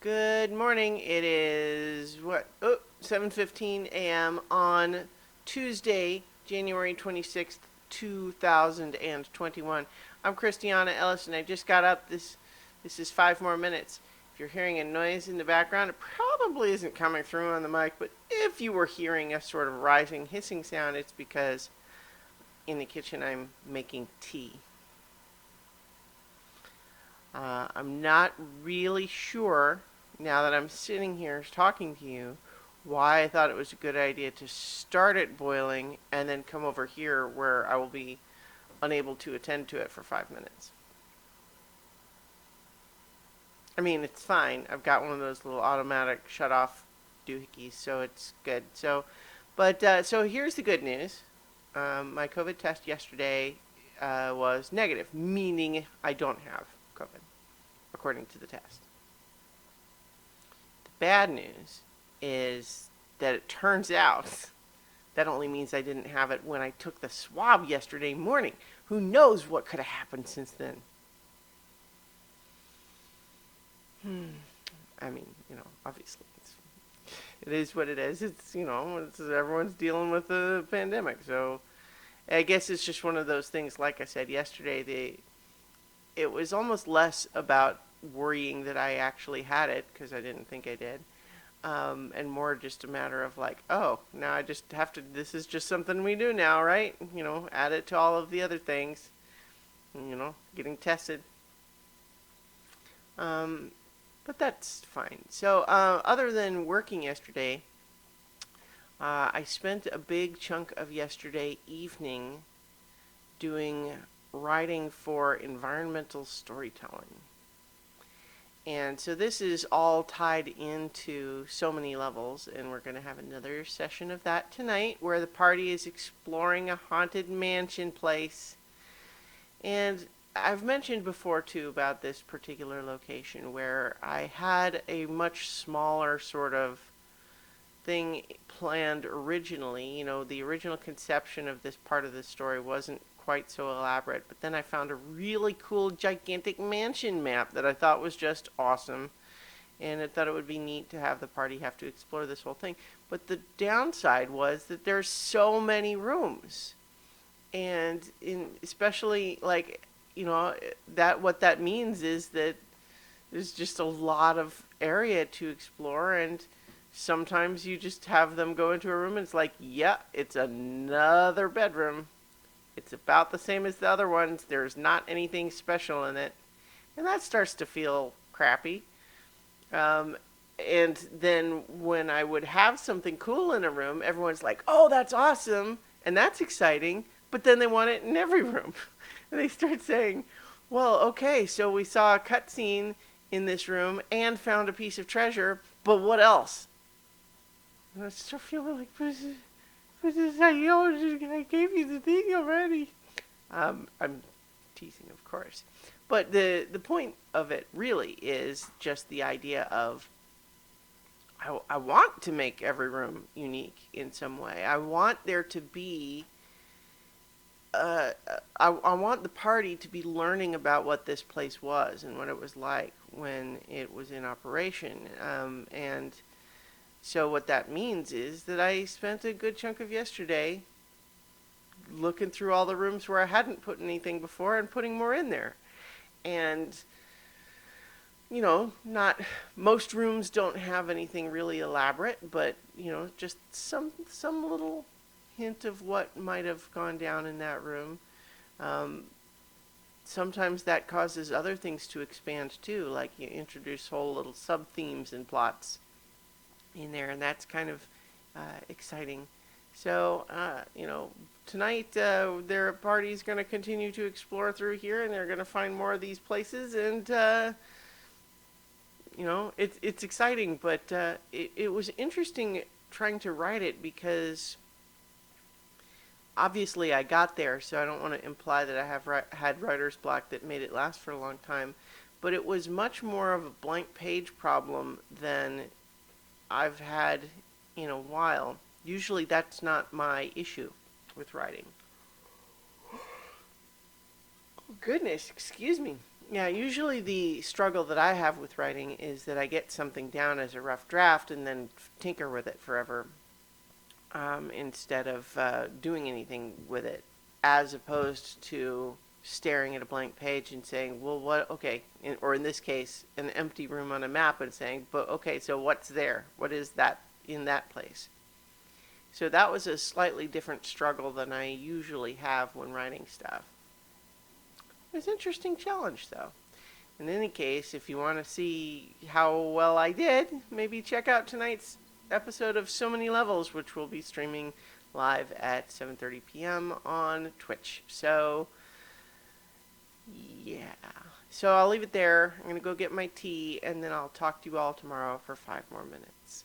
Good morning. It is 7:15 a.m. on Tuesday, January 26th, 2021. I'm Christiana Ellis and I just got up. This is 5 more minutes. If you're hearing a noise in the background, it probably isn't coming through on the mic, but if you were hearing a sort of rising hissing sound, it's because in the kitchen I'm making tea. I'm not really sure, now that I'm sitting here talking to you, why I thought it was a good idea to start it boiling and then come over here where I will be unable to attend to it for 5 minutes. I mean, it's fine. I've got one of those little automatic shut off doohickeys, so it's good. So here's the good news. My COVID test yesterday was negative, meaning I don't have COVID, according to the test. The bad news is that it turns out that only means I didn't have it when I took the swab yesterday morning. Who knows what could have happened since then? I mean, obviously, it is what it is. Everyone's dealing with the pandemic. So I guess it's just one of those things, like I said yesterday, it was almost less about worrying that I actually had it, because I didn't think I did. And more just a matter of like, oh, now I just have to, this is just something we do now, right? Add it to all of the other things, getting tested. But that's fine. So, other than working yesterday, I spent a big chunk of yesterday evening doing writing for environmental storytelling. And so this is all tied into so many levels, and we're going to have another session of that tonight where the party is exploring a haunted mansion place. And I've mentioned before too about this particular location where I had a much smaller sort of thing planned originally. The original conception of this part of the story wasn't quite so elaborate, but then I found a really cool gigantic mansion map that I thought was just awesome, and I thought it would be neat to have the party have to explore this whole thing. But the downside was that there's so many rooms, and especially like that what that means is that there's just a lot of area to explore, and sometimes you just have them go into a room and it's like, yeah, it's another bedroom. It's about the same as the other ones. There's not anything special in it. And that starts to feel crappy. And then when I would have something cool in a room, everyone's like, oh, that's awesome. And that's exciting. But then they want it in every room. And they start saying, well, okay, so we saw a cutscene in this room and found a piece of treasure, but what else? And I start feeling like, I gave you the thing already. I'm teasing, of course. But the point of it really is just the idea of I want to make every room unique in some way. I want there to be I want the party to be learning about what this place was and what it was like when it was in operation. And so what that means is that I spent a good chunk of yesterday looking through all the rooms where I hadn't put anything before and putting more in there. And not most rooms don't have anything really elaborate, but just some little hint of what might have gone down in that room. Sometimes that causes other things to expand too, like you introduce whole little sub themes and plots in there, and that's kind of exciting. So, tonight their party's going to continue to explore through here, and they're going to find more of these places, and it's exciting. But it was interesting trying to write it because obviously I got there, so I don't want to imply that I have had writer's block that made it last for a long time. But it was much more of a blank page problem than I've had in a while. Usually that's not my issue with writing. Oh, goodness, excuse me. Yeah, usually the struggle that I have with writing is that I get something down as a rough draft and then tinker with it forever, instead of doing anything with it, as opposed to staring at a blank page and saying, well, what, okay, or in this case, an empty room on a map and saying, but okay, so what's there? What is that in that place? So that was a slightly different struggle than I usually have when writing stuff. It was an interesting challenge, though. In any case, if you want to see how well I did, maybe check out tonight's episode of So Many Levels, which will be streaming live at 7:30 p.m. on Twitch. So, yeah. So I'll leave it there. I'm going to go get my tea, and then I'll talk to you all tomorrow for 5 more minutes.